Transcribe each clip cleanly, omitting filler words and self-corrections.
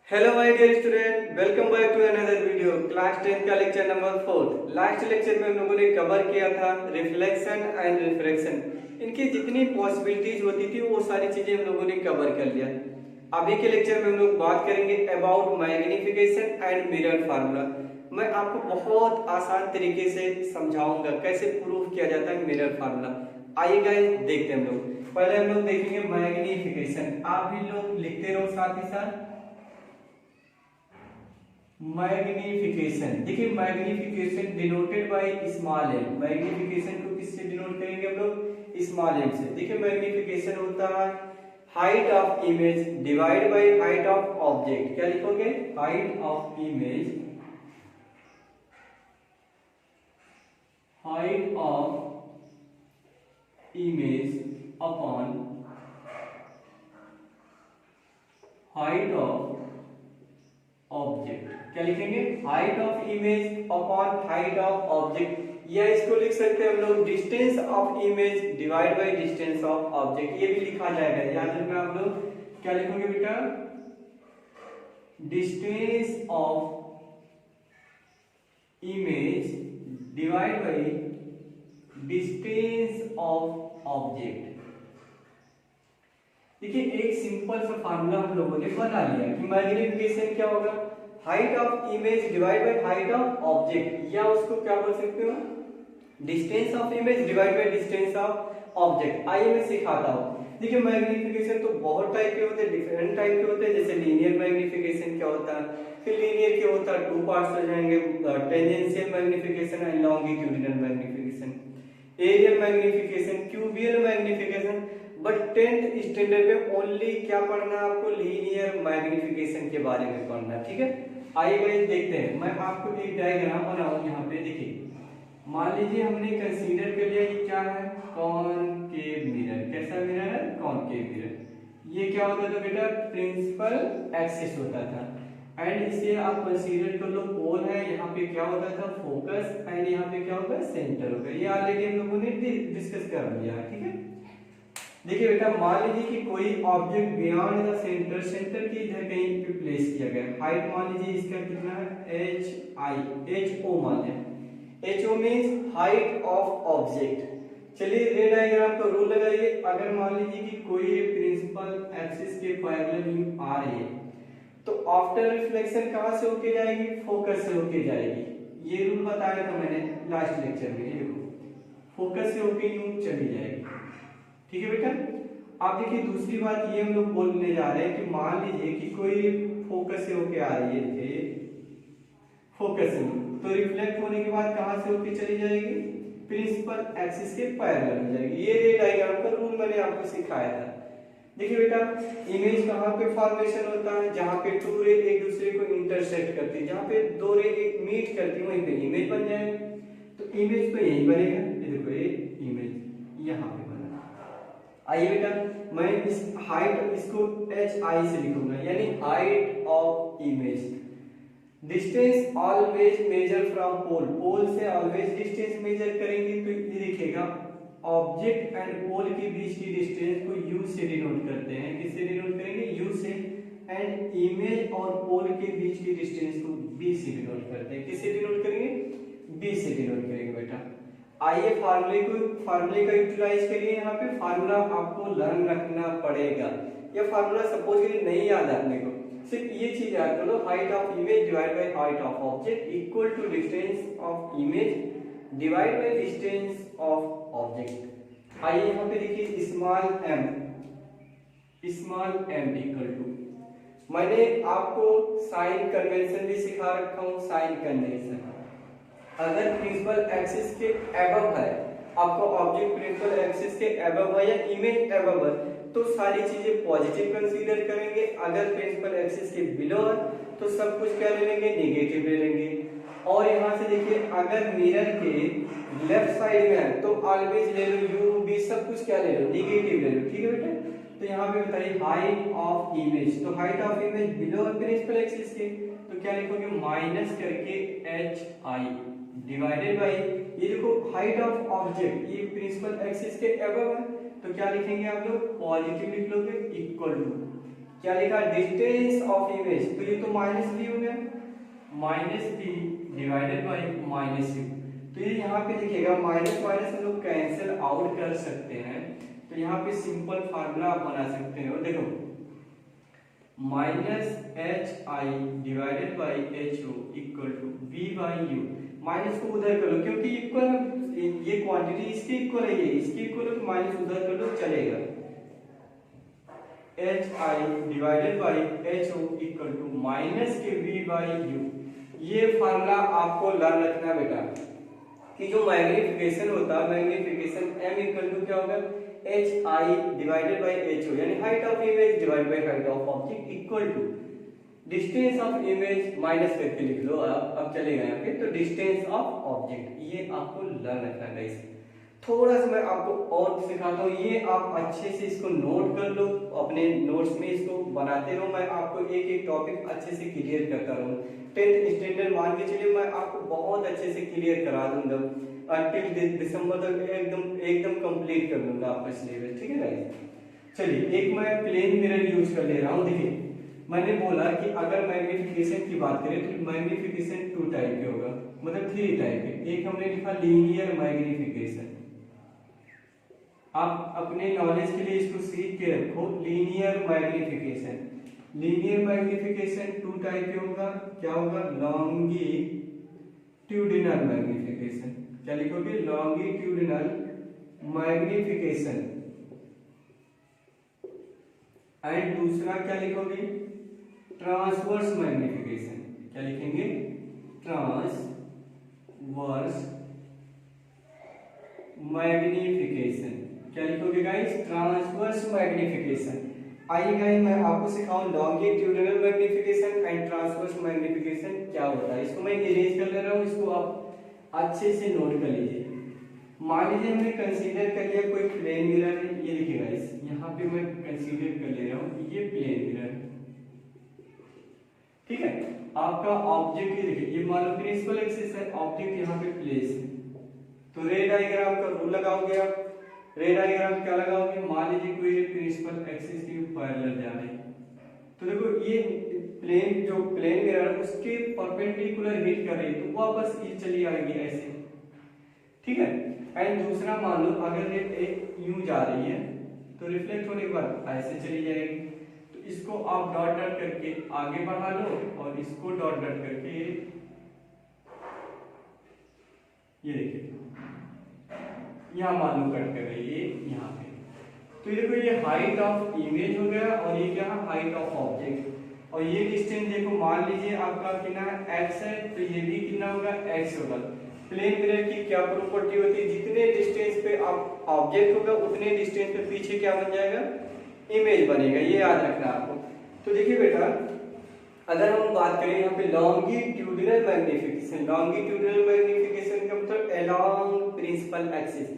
Hello my dear student, welcome back to another video. Class 10 का lecture number 4। Last lecture में हम लोगों ने कवर किया था रिफ्लेक्शन एंड रिफ्रैक्शन। इनकी जितनी पॉसिबिलिटीज होती थी वो सारी चीजें हम लोगों ने कवर कर लिया। अभी के लेक्चर में हम लोग बात करेंगे about magnification and mirror formula. मैं आपको बहुत आसान तरीके से समझाऊंगा कैसे प्रूफ किया जाता है मिरर फार्मूला। आइए गाइस देखते हैं हम लोग। पहले हम लोग देखेंगे मैग्निफिकेशन। आप भी लोग लिखते रहो साथ ही साथ। मैग्निफिकेशन, देखिए magnification denoted by small m. Magnification को किससे डिनोट करेंगे हम लोग? स्मॉल एम से। देखिए मैग्निफिकेशन होता है height of image divide by height of object. क्या लिखोगे? Height of image, height of image upon height of object. क्या लिखेंगे? Height of image upon height of object, या इसको लिख सकते हैं हम लोग distance of image divide by distance of object. ये भी लिखा जाएगा। याद रखना आप लोग। क्या लिखोगे बेटा? Distance of image divide by distance of object. देखिए एक सिंपल सा फार्मूला हम लोगों ने बना लिया कि मैग्निफिकेशन क्या होगा? Height of image divide by height of object, या उसको क्या बोल सकते हो? Distance of image divide by distance of object. आइए मैं सिखाता हूँ। देखिए मैग्निफिकेशन तो बहुत टाइप के होते हैं, डिफरेंट टाइप के होते हैं। जैसे लीनियर मैग्निफिकेशन क्या होता है, फिर लीनियर क्या होता है, टू पार्ट्स हो जाएंगे। Tangential magnification and longitudinal magnification, areal magnification, cubical magnification. But 10th standard में ओनली क्या पढ़ना है आपको? लीनियर मैग्निफिकेशन के बारे में पढ़ना। ठीक है, आइए गाइस देखते हैं। मैं आपको एक डायग्राम बनाऊं यहाँ पे। देखिए मान लीजिए हमने कंसीडर कर लिया ये क्या है? Concave mirror. कैसा मिरर है? Concave mirror. ये क्या होता था बेटा? प्रिंसिपल एक्सिस होता था। एंड इसे आप कंसीडर कर लो पोल है। यहाँ पे क्या होता था? फोकस। एंड यहाँ पे क्या होगा? सेंटर होगा। ये ऑलरेडी हम लोगों ने डिस्कस कर लिया है। ठीक है, देखिए बेटा मान लीजिए कि कोई object beyond the centre, centre की इधर कहीं पे प्लेस किया गया। हाइट मान लीजिए इसका कितना है? एच ओ मान लें। H o means height of object. चलिए रे डायग्राम का रूल लगाइए। अगर मान लीजिए कि कोई प्रिंसिपल एक्सिस के पैरेलल आ रही है तो आफ्टर रिफ्लेक्शन कहां से होके जाएगी? फोकस से होके जाएगी। ये रूल बताया था मैंने लास्ट लेक्चर में। ये देखो फोकस से होके यूं चली जाएगी। ठीक है बेटा। आप देखिए दूसरी बात ये हम लोग बोलने जा रहे हैं कि मान लीजिए कि कोई फोकस से होके आ रही है। फोकस से तो रिफ्लेक्ट होने के बाद कहां से होके चली जाएगी? प्रिंसिपल एक्सिस के पैरेलल हो जाएगी। ये रे डायग्राम का रूल मैंने आपको सिखाया था। देखिए बेटा इमेज कहां पे फॉर्मेशन होता है? जहां पे टू रे एक दूसरे को इंटरसेक्ट करती है, जहां पे दो रे एक मीट करती है वहीं पे इमेज बन जाएगी। तो इमेज तो यही बनेगा। ये देखो ये इमेज यहां पे बना। आइए बेटा मैं इस हाइट इसको एच आई से लिखूंगा, यानी height of image. Distance always measure from pole, pole से ऑलवेज डिस्टेंस मेजर करेंगे तो ये दिखेगा ऑब्जेक्ट एंड पोल के बीच की डिस्टेंस को u से डिनोट करते हैं। किससे डिनोट करेंगे? u से। एंड इमेज और पोल के बीच की डिस्टेंस को b से डिनोट करते हैं। किससे डिनोट करेंगे? b से डिनोट करेंगे बेटा। आइए फार्मूले का यूटिलाइज करिए। यहाँ पे फार्मूला आपको लर्न रखना पड़ेगा। यह फार्मूला सपोज के लिए नहीं याद रखने को, सिर्फ ये चीज याद कर लो। Height of image divide by height of object equal to distance of image divide by distance of object. आइए यहाँ पे देखिए स्मॉल m इक्वल टू, मैंने आपको साइन कन्वेंशन भी सिखा रखा हूँ। साइन कन्वेंशन अगर प्रिंसिपल एक्सिस के अबव है, आपको ऑब्जेक्ट प्रिंसिपल एक्सिस के अबव है या इमेज अबव है तो सारी चीजें पॉजिटिव कंसीडर करेंगे। अगर प्रिंसिपल एक्सिस के बिलो है तो सब कुछ क्या ले लेंगे? नेगेटिव ले लेंगे। और यहाँ से देखिए अगर मिरर के लेफ्ट साइड में है तो ऑलवेज ले लो u v, सब कुछ क्या ले लो? नेगेटिव ले लो। ठीक है बेटा। तो यहाँ पे बताइए हाइट ऑफ इमेज, तो height of image below principal axis के तो क्या लिखोगे? माइनस करके एच आई डिवाइडेड बाई, ये देखो हाइट ऑफ ऑब्जेक्ट ये प्रिंसिपल एक्सिस के अबव है तो क्या लिखेंगे आप लोग? पॉजिटिव लिख लोगे इक्वल टू क्या लिखा, डिस्टेंस ऑफ इमेज, तो ये तो माइनस बी हो गया, minus b divided by minus u. तो ये यहाँ पे देखिएगा माइनस माइनस हम लोग कैंसिल आउट कर सकते हैं, तो यहाँ पे सिंपल फार्मूला आप बना सकते हैं। और देखो minus h I divided by H o equal to v by u. Minus को उधर कर लो क्योंकि इक्वल, ये क्वांटिटी इसके इक्वल है, ये इसके इक्वल है, तो माइनस उधर कर लो चलेगा। H I divided by H o equal to minus के वी बाई यू। ये फार्मूला आपको लर्न रखना बेटा कि जो मैग्निफिकेशन होता है, मैग्निफिकेशन m इक्वल टू क्या होगा, H I divided by H O, यानी height of image divided by height of object equal to distance of image minus करके लिख लो आप, अब चलेगा यहाँ पे, तो डिस्टेंस ऑफ ऑब्जेक्ट। ये आपको लर्न रखना गाइस। थोड़ा सा मैं आपको और सिखाता हूँ, ये आप अच्छे से इसको नोट कर लो, अपने नोट्स में इसको बनाते रहो। मैं आपको एक एक टॉपिक अच्छे से क्लियर करता रहूँ। 10th स्टैंडर्ड मान के चलिए मैं आपको बहुत अच्छे से क्लियर करा दूंगा, टिल दिसंबर तक एकदम कंप्लीट कर दूंगा आपका सिलेबस, ठीक है गाइस। चलिए एक मैं प्लेन मिरर यूज कर ले रहा हूँ। देखिए मैंने बोला कि अगर मैग्निफिकेशन की बात करें तो मैग्निफिकेशन 2 टाइप के होगा, मतलब 3 टाइप के। एक हमने लिखा लीनियर मैग्निफिकेशन, आप अपने नॉलेज के लिए इसको सीख के रखो, linear magnification. Linear magnification 2 type के होगा, क्या होगा, लॉन्गिट्यूडिनल मैग्निफिकेशन। क्या लिखोगे, लॉन्गिट्यूडिनल मैग्निफिकेशन। एंड दूसरा क्या लिखोगे, ट्रांसवर्स मैग्निफिकेशन। क्या लिखेंगे, ट्रांसवर्स मैग्निफिकेशन। क्या लिखोगे गाइस, ट्रांसवर्स मैग्निफिकेशन। आइए गाइस मैं आपको सिखाऊं longitudinal magnification and transverse magnification क्या होता है। इसको मैं इरेज कर ले रहा हूं, इसको आप अच्छे से नोट कर लीजिए। मान लीजिए हमने कंसीडर कर लिया कोई प्लेन मिरर है, ये देखिए गाइस यहाँ पे मैं कंसीडर कर ले रहा हूँ, ये प्लेन मिरर, ठीक है। आपका ऑब्जेक्ट ये देखिए, ये मान लो प्रिंसिपल एक्सिस है, ऑब्जेक्ट यहाँ पे प्लेस है। तो रे डायग्राम का रूल लगाओगे आप। रे डायग्राम क्या लगाओगे, मान लीजिए कोई प्रिंसिपल एक्सिस के पैरेलल जा रही है, तो देखो ये प्लेन, जो प्लेन मिरर है उसके परपेंडिकुलर हिट कर रही है, तो वापस ये चली आएगी ऐसे, ठीक है। एंड दूसरा मान लो अगर ये यूं जा रही है तो रिफ्लेक्ट होने के बाद ऐसे चली जाएगी, तो इसको आप डॉट डॉट करके आगे बढ़ा लो और इसको डॉट डॉट करके ये देखिए यहाँ मान लो कट कर रही है यहाँ पे। तो ये देखो ये हाइट ऑफ इमेज हो गया और ये क्या है, हाइट ऑफ ऑब्जेक्ट। और ये डिस्टेंस देखो मान लीजिए आपका कितना x है, तो ये भी कितना होगा, x होगा। प्लेन मिरर की क्या प्रॉपर्टी होती है, जितने डिस्टेंस पे आप ऑब्जेक्ट होगा उतने डिस्टेंस पे पीछे क्या बन जाएगा, इमेज बनेगा, ये याद रखना आपको। तो देखिए बेटा अगर हम बात करें यहाँ पे लॉन्गिट्यूडिनल मैग्निफिकेशन, लॉन्गिट्यूडिनल मैग्निफिकेशन का मतलब along principal axis,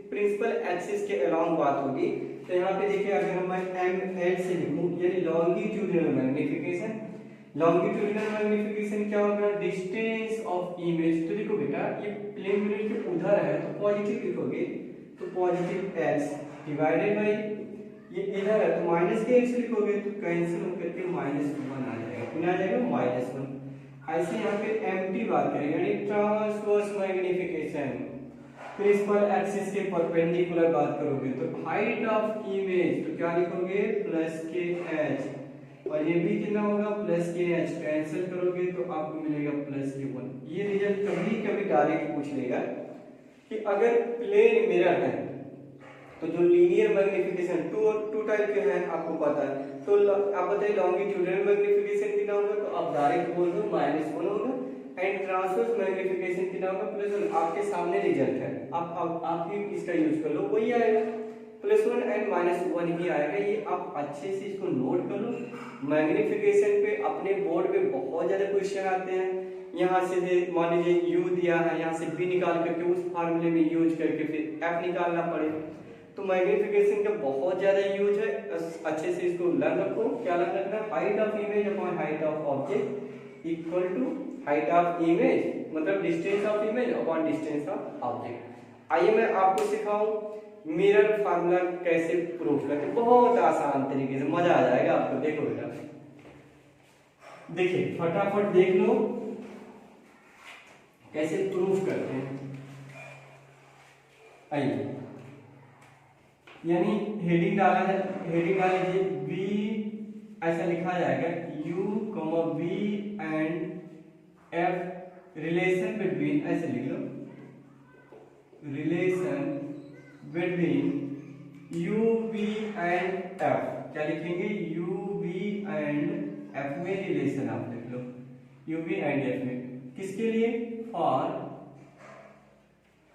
principal axis के अलोंग बात होगी। तो यहाँ पे देखिए अगर मैं ML से लिखूं, यानी लॉन्गिट्यूडिनल मैग्निफिकेशन, लॉन्गिट्यूडिनल मैग्निफिकेशन क्या होगा, डिस्टेंस ऑफ इमेज। तो देखो बेटा ये प्लेन मिरर के उधर है तो पॉजिटिव लिखोगे, तो पॉजिटिव x डिवाइडेड बाई ये इधर है तो माइनस के x लिखोगे, तो कैंसिल होकर के -1 आ जाएगा, कितना आ जाएगा, -1। ऐसे यहाँ पे एम्प्टी बात करेंगे, यानी ट्रांसवर्स मैग्निफिकेशन, प्रिंसिपल एक्सिस के परपेंडिकुलर बात करोगे तो हाइट ऑफ इमेज, तो क्या लिखोगे, +kh, और ये भी कितना होगा, +kh। कैंसिल करोगे तो आपको मिलेगा +k1। ये रिजल्ट कभी कभी डायरेक्ट पूछ लेगा कि अगर प्लेन मिरर है तो जो लीनियर मैग्निफिकेशन टू टाइप के हैं आपको पता है, तो आप बताइए लॉन्गिट्यूडिनल मैग्निफिकेशन कितना होगा, तो आप डायरेक्ट बोल दो -1 होगा, एंड ट्रांसवर्स मैग्निफिकेशन कितना होगा, +1। आपके सामने रिजल्ट है, आप ही इसका यूज कर लो, वही आएगा, +1 एंड -1 ही आएगा। ये आप अच्छे से इसको नोट कर लो। मैग्निफिकेशन पे अपने बोर्ड पे बहुत ज्यादा क्वेश्चन आते हैं, यहाँ से मान लीजिए u दिया है, यहाँ से b निकाल करके उस फार्मूले में यूज करके फिर f निकालना पड़े, तो मैग्निफिकेशन का बहुत ज्यादा यूज है। अच्छे से इसको लर्न रखो। क्या लर्न रखना, height of image upon height of object equal to height of image, मतलब distance of image upon distance of object. आइए मैं आपको सिखाऊं मिरर फार्मूला कैसे प्रूफ करते हैं, बहुत आसान तरीके से, मजा आ जाएगा आपको। देखो बेटा, देखिए फटाफट देख लो कैसे प्रूफ करते हैं। आइए, यानी हेडिंग डाला है, हेडिंग डाल लीजिए बी, ऐसा लिखा जाएगा U, B and F relation between, ऐसे लिख लो, relation between U, B and F। क्या लिखेंगे? U, B एंड F में रिलेशन आप लिख लो, U, B एंड F में, किसके लिए? For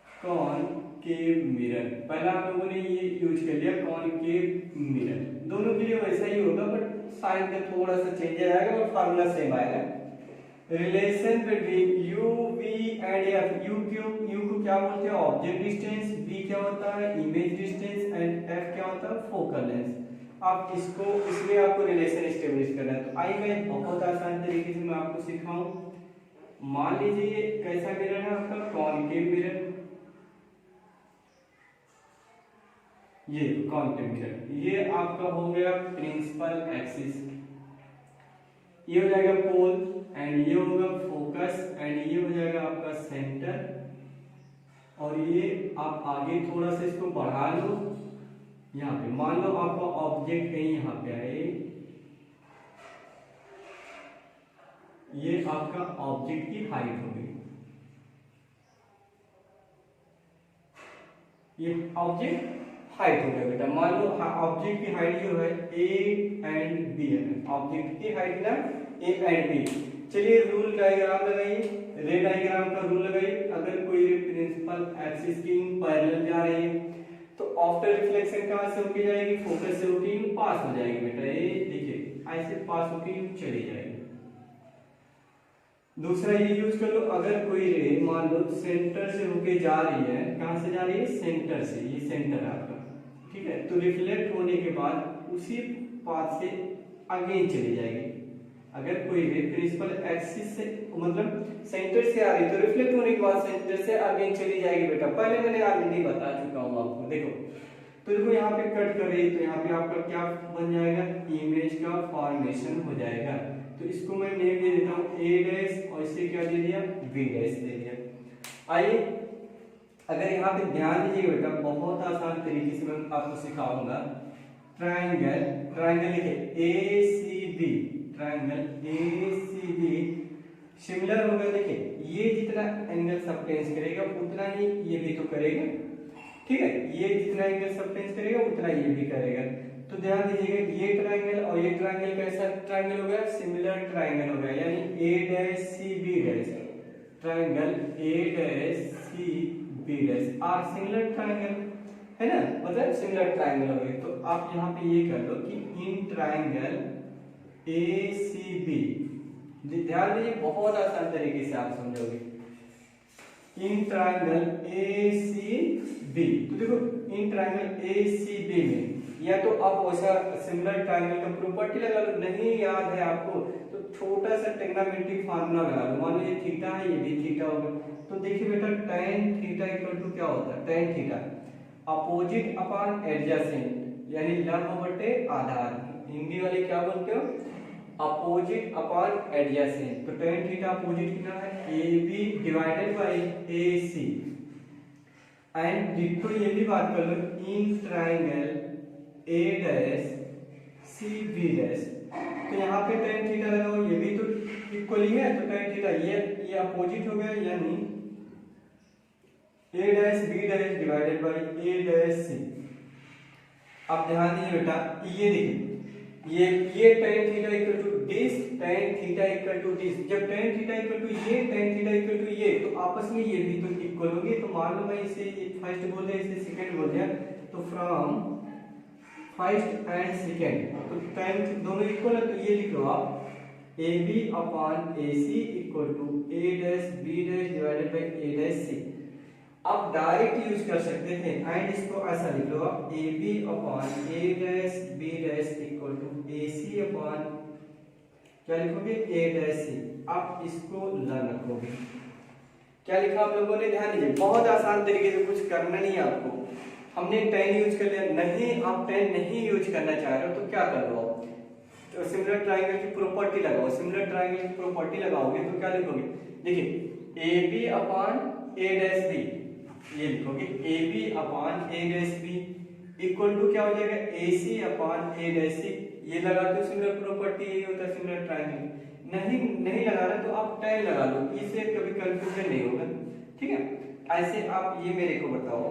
concave mirror. पहला आप लोगों ने ये यूज कर लिया कॉनकेव मिरर, दोनों के लिए वैसा ही होगा बट साइन में थोड़ा सा चेंज आएगा और फार्मूला सेम आएगा। Relation between U, V and F। U को क्या बोलते हैं? ऑब्जेक्ट डिस्टेंस, V क्या होता है? इमेज डिस्टेंस एंड F क्या होता है? Focal length. आप इसको, इसमें आपको रिलेशन एस्टेब्लिश करना है। तो आइए मैं बहुत आसान तरीके से मैं आपको सिखाऊं। मान लीजिए कैसा मिरर है आपका? कॉनकेव मिरर, ये कॉनकेव मिरर, ये आपका हो गया प्रिंसिपल एक्सिस, ये हो जाएगा पोल एंड ये होगा फोकस एंड ये हो जाएगा आपका सेंटर। और ये आप आगे थोड़ा सा इसको बढ़ा लो, यहाँ पे मान लो आपका ऑब्जेक्ट कहीं यहाँ पे है, ये आपका ऑब्जेक्ट की हाइट हो गई, ये ऑब्जेक्ट हाइट हो गया बेटा। मान लो ऑब्जेक्ट की हाइट जो है A एंड B है, ऑब्जेक्ट की हाइट ना A एंड B। चलिए रूल डायग्राम लगाइए, रे डायग्राम का रूल लगाइए। अगर कोई प्रिंसिपल एक्सिस की पैरेलल जा रही है तो आफ्टर रिफ्लेक्शन कहां से होके जाएगी? फोकस से होके यूं पास हो जाएगी बेटा, ये देखिए ऐसे पास होके यूं चली जाएगी। दूसरा ये यूज कर लो, अगर कोई रे मान लो सेंटर से होके जा रही है, कहां से जा रही है? सेंटर से, ये सेंटर आपका, ठीक है, तो रिफ्लेक्ट होने के बाद उसी पाथ से आगे चली जाएगी। अगर कोई रे प्रिंसिपल एक्सिस से मतलब सेंटर से आ रही तो रिफ्लेक्ट होने के बाद सेंटर से आगे चली जाएगी बेटा। पहले मैंने ऑलरेडी बता चुका हूं आपको। देखो तो देखो यहाँ पे कट कर रही है तो यहाँ पे आपका क्या बन जाएगा? इमेज का फॉर्मेशन हो जाएगा। तो इसको मैं नेम दे देता हूँ A डैश और इसे क्या दे दिया? B डैश दे दिया। आइए अगर यहाँ पे ध्यान दीजिए बेटा, बहुत आसान तरीके से मैं आपको सिखाऊंगा। ट्राइंगल, ट्राइंगल लिखे ACB, ट्राइंगल ACB सिमिलर होगा। देखिए ये जितना एंगल सबटेंस करेगा उतना ही ये भी तो करेगा, ठीक है, ये जितना एंगल सबटेंस करेगा उतना ये भी करेगा। तो ध्यान दीजिएगा ये ट्राइंगल और ये ट्राइंगल कैसा ट्राइंगल हो गया? सिमिलर ट्राइंगल हो गया, यानी A dash C B dash, triangle A dash C B dash are similar triangle है ना, मतलब सिमिलर ट्राइंगल हो गए। तो आप यहाँ पे ये कर लो कि इन ट्राइंगल ACB, ध्यान दीजिए बहुत आसान तरीके से आप समझोगे। इन ट्राइंगल ACB, तो देखो इन ट्राइंगल ACB में या तो आप वैसा सिमिलर ट्राइंगल का प्रॉपर्टी लगा लो, नहीं याद है आपको तो छोटा सा ट्रिग्नोमेट्रिक फार्मूला लगा लो। मान लो ये थीटा है, ये भी थीटा होगा, तो देखिए बेटा tan थीटा इक्वल टू क्या होता है? tan theta opposite upon adjacent, यानी लंब बटे आधार, हिंदी वाले क्या बोलते हो? Opposite upon adjacent. तो tan थीटा अपोजिट कितना है? AB divided by AC। And ditto ये भी बात कर लो, in triangle A dash C B dash, तो यहाँ पे tan थीटा लगाओ, ये भी तो इक्वल ही है, तो tan थीटा ये अपोजिट हो गया, यानी A dash B dash divided by A dash C। अब ध्यान दीजिए बेटा, ये देखिए ये tan theta equal to this, tan theta equal to this. जब tan थीटा इक्वल टू ये, tan थीटा इक्वल टू ये, तो आपस में ये भी तो इक्वल होंगे। तो मान लो मैं इसे फर्स्ट बोल दिया, इसे सेकंड बोल दिया, तो फ्रॉम फर्स्ट एंड सेकंड, तो tan दोनों इक्वल है, तो ये लिख लो आप AB upon AC equal to A dash B dash divided by A dash C। आप डायरेक्ट यूज कर सकते थे एंड इसको ऐसा लिख लो आप AB upon A dash B dash equal to AC upon क्या लिखोगे? A dash C। आप इसको लर्न रखोगे। क्या लिखा आप लोगों ने? ध्यान दीजिए, बहुत आसान तरीके से, कुछ करना नहीं है आपको, हमने tan यूज कर लिया, नहीं आप tan नहीं यूज करना चाह रहे हो तो क्या कर लो, तो सिमिलर ट्रायंगल की प्रॉपर्टी लगाओ। सिमिलर ट्रायंगल की प्रॉपर्टी लगाओगे तो क्या लिखोगे, देखिए A B upon A dash B, ये लिखोगे A B upon A dash B equal to क्या हो जाएगा ए सी अपॉन ए डैश सी। ये लगा दो सिमिलर प्रॉपर्टी, यही होता है सिमिलर ट्रायंगल। नहीं लगा रहे तो आप tan लगा लो, इससे कभी कंफ्यूजन नहीं होगा, ठीक है। ऐसे आप ये मेरे को बताओ,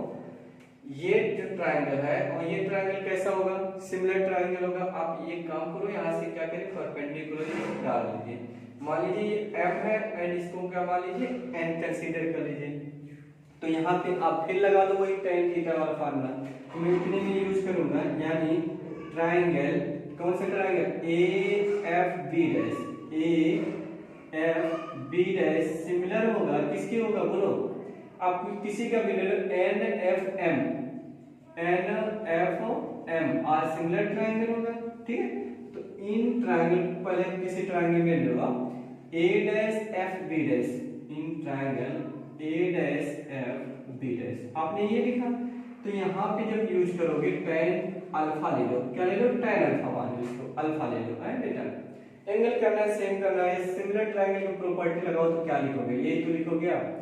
ये जो ट्रायंगल है और ये ट्रायंगल कैसा होगा, सिमिलर ट्रायंगल होगा। आप ये काम करो, यहाँ से क्या करें, परपेंडिकुलर डाल लीजिए। मान लीजिए ये m है एंड इसको क्या मान लीजिए n कंसीडर कर लीजिए। तो यहाँ पे आप फिर लगा दो वही tan थीटा वाला फार्मूला, तो मैं इतने में यूज करूंगा, यानी ट्रायंगल, कौन सा triangle, A F B dash, A F B dash similar होगा, किसके होगा बोलो, आप किसी का भी ले लो, N F M, N F M are similar triangle होगा, ठीक है। तो इन ट्रायंगल, पहले किसी ट्रायंगल में लो आप A dash F B dash, in triangle A dash F B dash, आपने ये लिखा। तो यहाँ पे जब यूज करोगे tan अल्फा ले लो, क्या ले लो, tan अल्फा मान लो, इसको अल्फा ले लो, है बेटा। एंगल करना है, सेम करना है, सिमिलर ट्रायंगल की प्रॉपर्टी लगाओ तो क्या लिखोगे, ये तो लिखोगे आप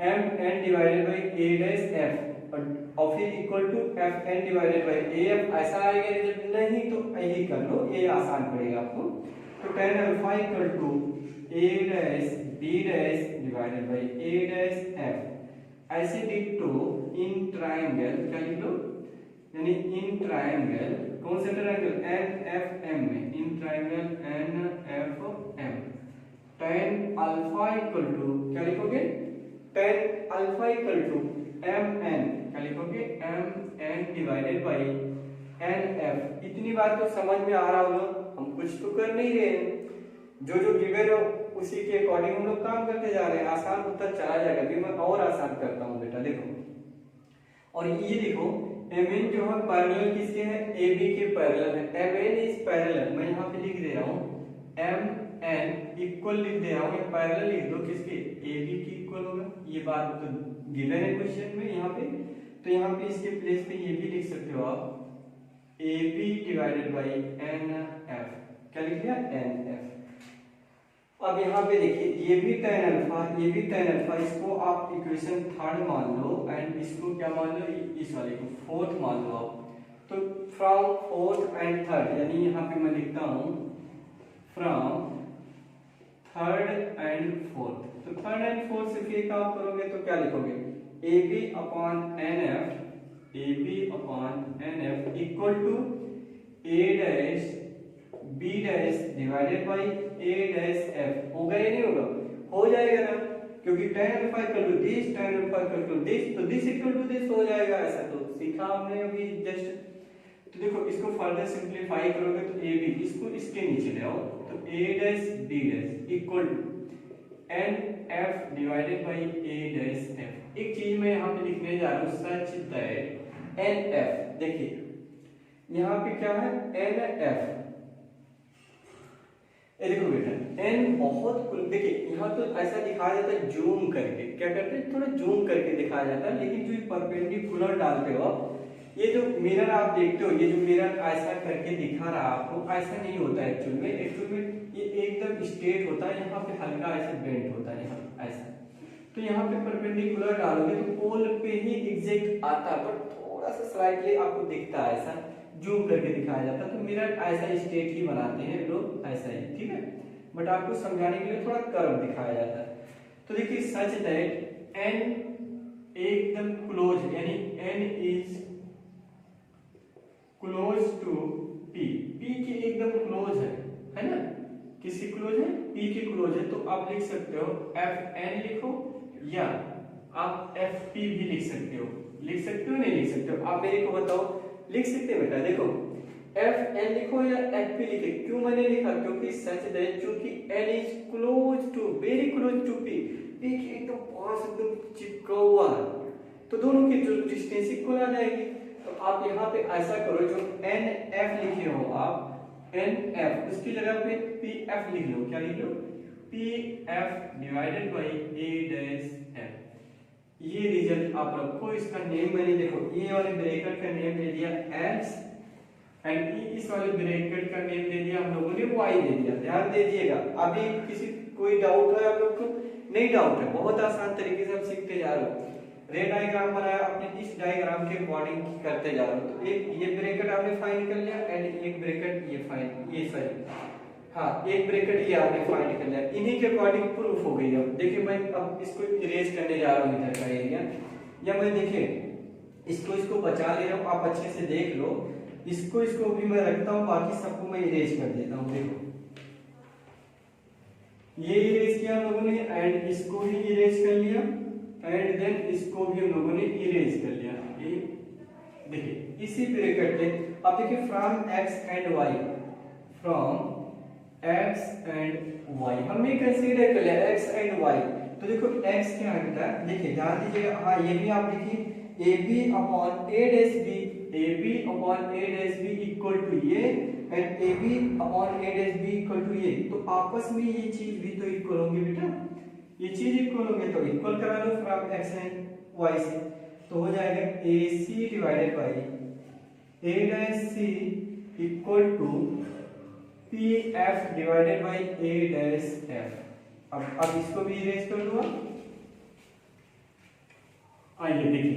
M N divided by A dash F और फिर equal to F N divided by A F, ऐसा आएगा रिजल्ट। नहीं तो यही कर लो, ये आसान पड़ेगा आपको। तो tan alpha equal to A dash B dash divided by A dash F. ऐसे डिक्टो इन ट्रायंगल क्या लिख लो, यानी इन ट्रायंगल, कौन सा ट्रायंगल, एन एफ एम में, in triangle N F M, tan alpha equal to क्या लिखोगे, tan alpha equal to M N, क्या लिखोगे, M N divided by N F. इतनी बात तो समझ में आ रहा होगा, हम कुछ तो कर नहीं रहे हैं, जो जो गिवन हो उसी के अकॉर्डिंग हम लोग काम करते जा रहे हैं, आसान होता चला जाएगा। भी मैं और आसान करता हूँ बेटा, देखो। और ये देखो एम एन जो है पैरेलल किसके है, ए बी के पैरेलल है, एम एन इज पैरेलल, मैं यहाँ पे लिख दे रहा हूँ एम एन इक्वल लिख दे रहा हूँ, ये पैरेलल लिख दो किसके, ए बी की इक्वल होगा। ये बात तो गिवन है क्वेश्चन में यहाँ पे, तो यहाँ पे इसके प्लेस पे ये भी लिख सकते हो आप, A B divided by N F, क्या लिख दिया, एन एफ। अब यहाँ पे देखिए ये भी tan अल्फा, ये भी tan अल्फा, इसको आप इक्वेशन थर्ड मान लो एंड इसको क्या मान लो, इस वाले को फोर्थ मान लो आप। तो फ्रॉम फोर्थ एंड थर्ड, यानी यहाँ पे मैं लिखता हूँ फ्रॉम थर्ड एंड फोर्थ। तो थर्ड एंड फोर्थ से फिर काम करोगे तो क्या लिखोगे, A B upon N F, A B upon N F equal to A dash B dash divided by A dash F. होगा या नहीं होगा, हो जाएगा ना, क्योंकि tan alpha equal to this, tan alpha equal to this, तो this equal to this हो जाएगा। ऐसा तो सीखा हमने अभी जस्ट। तो देखो इसको फर्दर सिंपलीफाई करोगे तो ए बी, इसको इसके नीचे ले आओ, तो A dash B dash equal to N F divided by A dash F. एक चीज मैं यहाँ पे लिखने जा रहा हूँ, सच दैट एन एफ, देखिए यहाँ पे क्या है, एन एफ, देखो बेटा n बहुत, देखिए यहाँ तो ऐसा दिखाया जाता है जूम करके, क्या करते हैं, थोड़ा जूम करके दिखाया जाता है, लेकिन जो परपेंडिकुलर डालते हो आप, ये जो मिरर आप देखते हो, ये जो मिरर ऐसा करके दिखा रहा है आपको, ऐसा नहीं होता है एक्चुअल में ये एकदम स्ट्रेट होता है, यहाँ पे हल्का ऐसे बेंड होता है, यहाँ ऐसा। तो यहाँ पे परपेंडिकुलर डालोगे तो पोल पे ही एग्जैक्ट आता है, पर थोड़ा सा स्लाइटली आपको दिखता है, ऐसा जूम करके दिखाया जाता है। तो मिरर ऐसा स्ट्रेट ही बनाते हैं लोग, ऐसा ही, ठीक है, बट आपको समझाने के लिए थोड़ा कर्व दिखाया जाता है। तो देखिए सच दैट n एकदम क्लोज है, यानी n is close to p, p के एकदम क्लोज है ना, किसकी क्लोज है, p के क्लोज है। तो आप लिख सकते हो fn लिखो, या आप fp भी लिख सकते हो, नहीं लिख सकते हो, आप मेरे को बताओ, लिख सकते हैं बेटा। देखो एफ एन लिखो या एफ पी लिखे, क्यों मैंने लिखा, क्योंकि सच दैट चूंकि N is close to, very close to P, P के एकदम पास एकदम चिपका हुआ है, तो दोनों की जो डिस्टेंस इक्वल आ जाएगी। तो आप यहाँ पे ऐसा करो, जो एन एफ लिखे हो आप, एन एफ उसकी जगह पे पी एफ लिख लो, क्या लिख लो, P F divided by A dash F. ये रिजल्ट आप रखो, इसका नेम मैंने देखो ये वाले ब्रैकेट का नेम दे दिया x एंड इस वाले ब्रैकेट का नेम दे दिया हम लोगों ने y दे दिया। ध्यान दीजिएगा, अभी किसी कोई डाउट है आप लोग को? नहीं डाउट है, बहुत आसान तरीके से हम सीखते जा रहे हो। रे डायग्राम बनाया आपने, इस डायग्राम के अकॉर्डिंग करते जा रहे हो। तो एक ये ब्रैकेट आपने फाइंड कर लिया एंड एक ब्रैकेट ये फाइंड, ये सॉरी हाँ एक ब्रैकेट ये आपने फाइंड कर लिया, इन्हीं के अकॉर्डिंग प्रूफ हो गई। अब देखिए मैं अब इसको इरेज करने जा रहा हूँ इधर का एरिया, या मैं देखिए इसको बचा ले रहा हूँ, आप अच्छे से देख लो। इसको भी मैं रखता हूँ, बाकी सबको मैं इरेज कर देता हूँ। देखो ये इरेज किया हम लोगों ने एंड इसको भी इरेज कर लिया एंड देन इसको भी हम लोगों ने इरेज कर लिया। ये देखिए इसी ब्रैकेट के अब देखिए from x and y, from x and y हमने कंसीडर कर लिया x एंड y। तो देखो x क्या है बेटा, देखिए ध्यान दीजिएगा, हाँ ये भी आप देखिए AB upon A dash B, AB upon A dash B equal to ये and AB upon A dash B equal to ये। तो आपस में ये चीज भी तो इक्वल होंगे बेटा, ये चीज इक्वल होंगे, तो इक्वल करा लो फ्रॉम x एंड y से। तो हो जाएगा AC divided by A dash C equal to PF divided by A dash F। अब इसको भी इरेज कर दूंगा। आइए देखिए,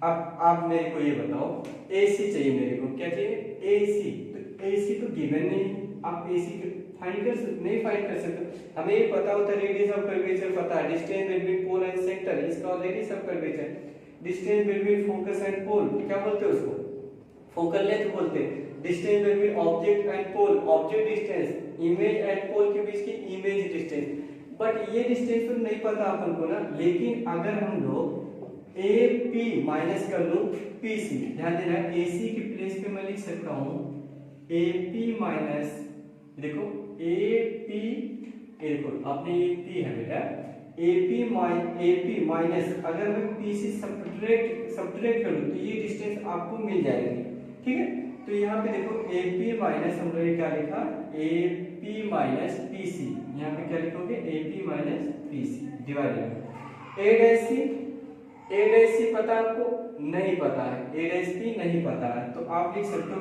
अब आप मेरे को ये बताओ AC चाहिए मेरे को, क्या चाहिए? AC। तो AC तो गिवन नहीं, आप AC फाइंड कर सकते। हमें ये पता होता है रेडियस ऑफ कर्वेचर पता है, distance between pole and centre, इसका ऑलरेडी सब curvature. Distance between focus and pole क्या बोलते हैं उसको? फोकल लेंथ बोलते हैं। Distance between object and pole, object distance, image and pole के बीच की इमेज डिस्टेंस। बट ये डिस्टेंस तो नहीं पता अपन को ना, लेकिन अगर हम लोग AP माइनस कर लो PC, ध्यान देना AC की प्लेस पे मैं लिख सकता हूँ AP माइनस, देखो AP, देखो आपने ये P है बेटा, AP माइनस अगर मैं PC सब्ट्रैक्ट करूँ तो ये डिस्टेंस आपको मिल जाएगी, ठीक है। तो यहाँ पे देखो AP माइनस हम लोग क्या लिखा, AP माइनस PC, यहाँ पे क्या लिखोगे AP minus PC divided A dash C पता है आपको? नहीं पता है, A डैश P नहीं पता है, तो आप लिख सकते हो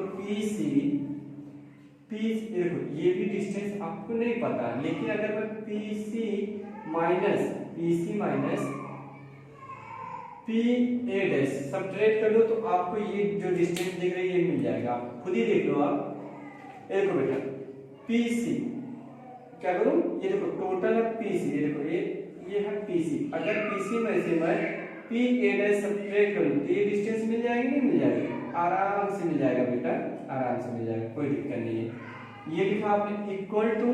देखो ये भी डिस्टेंस आपको नहीं पता है, लेकिन अगर मैं PC minus PA dash subtract कर लो तो आपको ये जो डिस्टेंस दिख रही है ये मिल जाएगा, आप खुद ही देख लो। आप देखो बेटा PC क्या करूं, ये देखो टोटल है PC, ये देखो ये है PC, अगर PC में से मैं PA डैश सब्ट्रैक्ट करूं तो ये डिस्टेंस मिल जाएगी, नहीं मिल जाएगी? आराम से मिल जाएगा बेटा, आराम से मिल जाएगा, कोई दिक्कत नहीं है। ये लिखा आपने इक्वल टू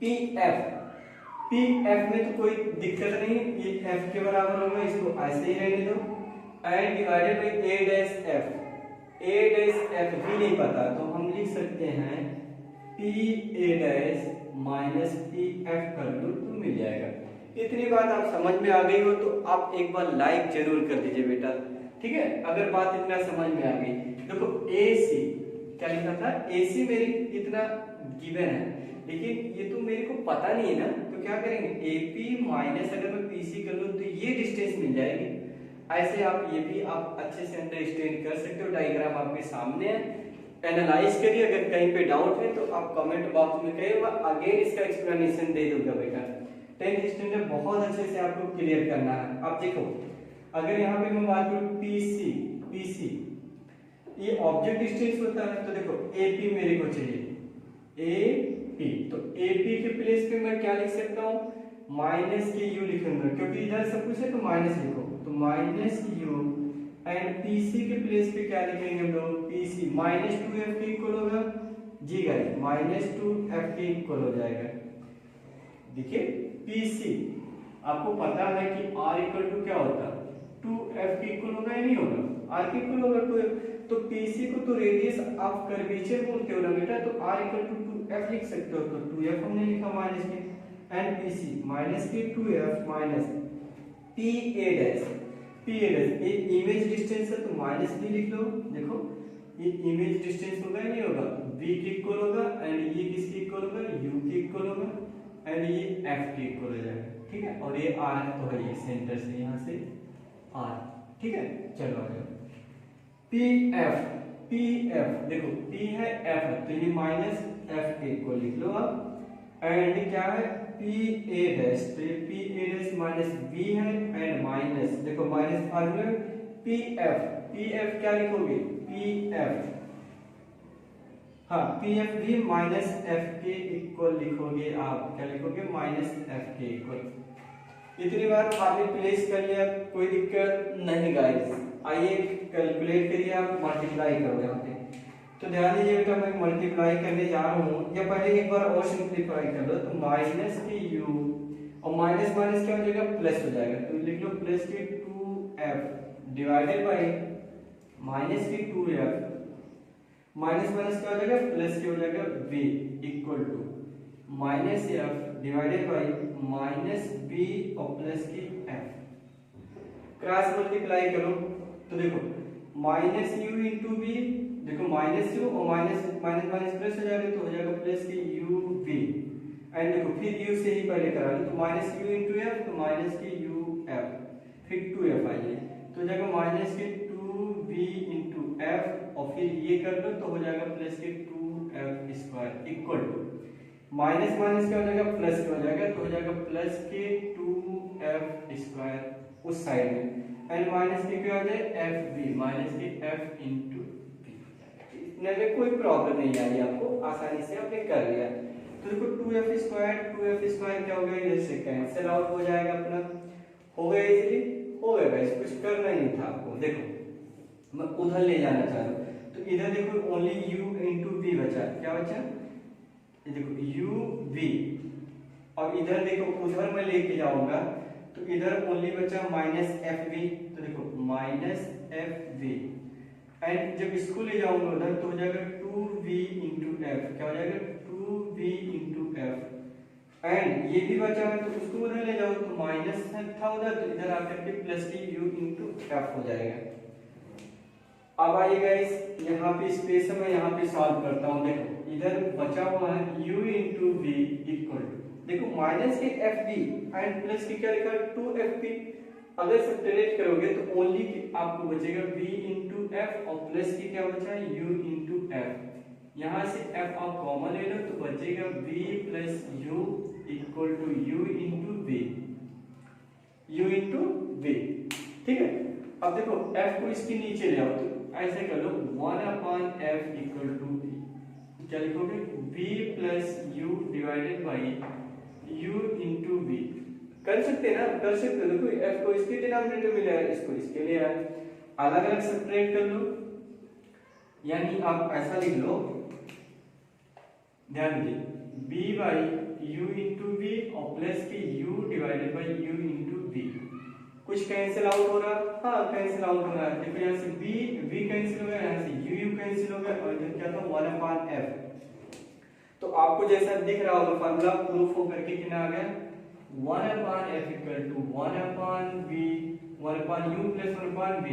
PF में तो कोई दिक्कत नहीं, ये F के बराबर होगा, इसको ऐसे ही रहने दो and divided by A dash F भी नहीं पता तो हम लिख सकते हैं PA डैश माइनस PF कर लो तो मिल जाएगा। इतनी बात आप समझ में आ गई हो तो आप एक बार लाइक जरूर कर दीजिए बेटा, ठीक है, अगर बात इतना समझ में आ गई। देखो AC क्या लिखा था, AC मेरी इतना गिवन है, लेकिन ये तो मेरे को पता नहीं है ना, तो क्या करेंगे AP माइनस अगर मैं PC कर लूं तो ये डिस्टेंस मिल जाएगी। ऐसे आप ये भी आप अच्छे से अंडरस्टैंड कर सकते हो, डायग्राम आपके सामने है, एनालाइज करिए। अगर कहीं पे डाउट है तो आप कमेंट बॉक्स में कहिएगा, अगेन इसका एक्सप्लेनेशन दे दूंगा बेटा। 10th स्टैंडर्ड बहुत अच्छे से आपको क्लियर करना है। अब देखो अगर यहाँ पे मैं बात करूँ PC ये ऑब्जेक्ट डिस्टेंस होता है, तो देखो AP मेरे को चाहिए AP, तो AP के प्लेस पे मैं क्या लिख सकता हूँ, माइनस के U लिखूंगा, क्योंकि इधर सब कुछ है तो माइनस लिखो, तो माइनस U एंड PC के प्लेस पे क्या लिखेंगे हम लोग, PC माइनस 2F के इक्वल होगा जी गाइस, माइनस 2F के इक्वल हो जाएगा। देखिए PC आपको पता है कि R इक्वल टू क्या होता है, 2F के इक्वल होगा या नहीं होगा, R के इक्वल होगा 2F, तो PC को तो रेडियस ऑफ कर्वेचर बोलते हो ना बेटा, तो R इक्वल टू 2F लिख सकते हो, तो 2F हमने लिखा माइनस के एंड PC माइनस के 2F माइनस PA डैश ये इमेज डिस्टेंस है तो माइनस भी लिख लो। देखो ये इमेज डिस्टेंस होगा या नहीं होगा, V के इक्वल होगा एंड ये किसके इक्वल होगा, U के इक्वल होगा एंड ये एफ के इक्वल हो जाएगा, ठीक है। और ये आर है तो है ये सेंटर से यहाँ से आर, ठीक है। चलो आ जाओ पी एफ देखो पी है एफ है तो ये माइनस एफ के इक्वल लिख लो आप। एंड क्या है पी ए डैश, तो ये P A dash minus B है एंड माइनस देखो माइनस फार्मूला पी एफ क्या लिखोगे पी एफ, हाँ पी एफ भी माइनस एफ के इक्वल लिखोगे आप, क्या लिखोगे माइनस एफ के इक्वल। इतनी बार आपने प्लेस कर लिया, कोई दिक्कत नहीं गाइस। आइए कैलकुलेट करिए, आप मल्टीप्लाई करो यहाँ पे। तो ध्यान दीजिए बेटा मैं मल्टीप्लाई करने जा रहा हूँ, या पहले एक बार और सिंप्लीफाई कर लो। तो माइनस के यू और माइनस माइनस क्या हो जाएगा प्लस हो जाएगा, तो लिख लो प्लस के 2f डिवाइडेड बाई माइनस के 2f, माइनस माइनस क्या हो जाएगा प्लस के हो जाएगा v equal to minus F divided by minus B और प्लस की f। क्रॉस मल्टीप्लाई करो तो देखो माइनस यू इंटू बी, देखो माइनस यू और माइनस माइनस माइनस प्लस हो जाएगा तो हो जाएगा प्लस की यू बी। एंड देखो फिर यू से ही पहले करा लो तो माइनस यू इंटू एफ, तो माइनस की यू एफ फिर 2f आइए तो हो जाएगा माइनस के 2b इंटू एफ और फिर ये कर लो तो हो जाएगा प्लस के 2f square equal to minus minus क्या हो जाएगा प्लस हो जाएगा तो हो जाएगा प्लस के 2f स्क्वायर उस साइड में एंड माइनस के क्या हो जाए एफ बी, माइनस के एफ इंटू बी। इतने में कोई प्रॉब्लम नहीं आई आपको, आसानी से आपने कर लिया। तो देखो 2f स्क्वायर क्या हो गया इधर से कैंसिल आउट हो जाएगा अपना, हो गया इजीली हो गया गाइस, कुछ करना ही नहीं था आपको। देखो मैं उधर ले जाना चाह रहा हूँ तो इधर देखो ओनली u इंटू बी बचा, क्या बचा ये देखो u v, और इधर देखो उधर मैं लेके जाऊंगा तो इधर ओनली बचा माइनस एफ वी, तो देखो माइनस एफ वी। एंड जब इसको ले जाऊंगा उधर तो हो जाएगा 2v इंटू एफ, क्या हो जाएगा 2v इंटू एफ। एंड ये भी बचा है तो उसको उधर ले जाओ तो माइनस था उधर तो इधर आकर के प्लस की u इंटू एफ हो जाएगा। अब आइए गाइस यहाँ पे स्पेस है, मैं यहाँ पे सॉल्व करता हूँ। देखो इधर बचा हुआ है u into V equal to देखो माइनस के एफ बी एंड प्लस की क्या लिखा है 2fp। अगर सब्ट्रैक्ट करोगे तो ओनली आपको बचेगा v इंटू एफ और प्लस की क्या बचा है u इंटू एफ। यहाँ से f आप कॉमन ले लो तो बचेगा v plus u equal to u into v, u into v, ठीक है। अब देखो f को इसके नीचे ले आओ तो ऐसे कर लो 1/f इक्वल टू क्या लिखोगे v plus u divided by u into v। कर सकते हैं ना, कर सकते हो। देखो f को इसके डिनोमिनेटर में ले आए, इसको इसके लिए आए, अलग अलग सब्ट्रैक्ट कर लो। यानी आप ऐसा लिख लो, ध्यान दीजिए b by u into v और प्लस के u divided by u into v। कुछ कैंसिल आउट हो रहा, हाँ कैंसिल आउट हो रहा है। देखो यहाँ से v कैंसिल हो गया, यहाँ से u कैंसिल हो गया और इधर क्या था 1/f। तो आपको जैसा दिख रहा होगा फार्मूला प्रूफ होकर के कितना आ गया 1/f equal to 1/v 1/u plus 1/v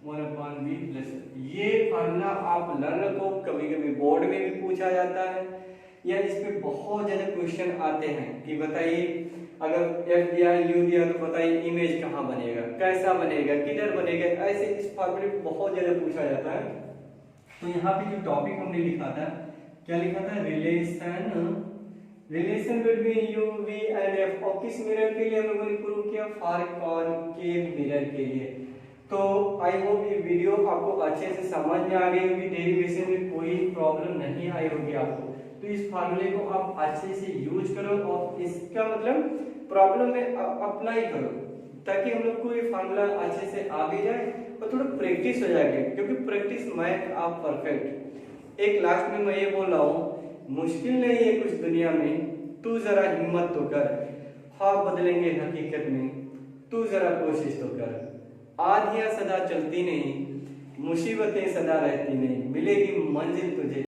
1/v plus. ये फार्मूला आप लर्न रखो, कभी कभी बोर्ड में भी पूछा जाता है या इस पे बहुत ज्यादा क्वेश्चन आते हैं कि बताइए अगर f दिया u दिया तो बताइए इमेज कहाँ बनेगा, कैसा बनेगा, किधर बनेगा, ऐसे इस फार्मूले में बहुत ज्यादा पूछा जाता है। तो यहाँ पे जो टॉपिक हमने लिखा था क्या लिखा था relation between u v and f, और किस मिरर के लिए हम लोगों ने प्रूव किया फार कॉनकेव मिरर के लिए। तो आई होप ये वीडियो आपको अच्छे से समझ में आ गई होगी, डेरिवेशन में कोई प्रॉब्लम नहीं आई होगी आपको। तो इस फार्मूले को आप अच्छे से यूज करो और इसका मतलब प्रॉब्लम में अप्लाई करो ताकि हम लोग को ये फार्मूला अच्छे से आ भी जाए और थोड़ा प्रैक्टिस हो जाएगी, क्योंकि प्रैक्टिस मैक आप परफेक्ट। एक लास्ट में मैं ये बोल रहा हूँ मुश्किल नहीं है कुछ दुनिया में, तू जरा हिम्मत तो कर, ख्वाब बदलेंगे हकीकत में, तू जरा कोशिश तो कर। आधियां सदा चलती नहीं, मुसीबतें सदा रहती नहीं, मिलेगी मंजिल तुझे।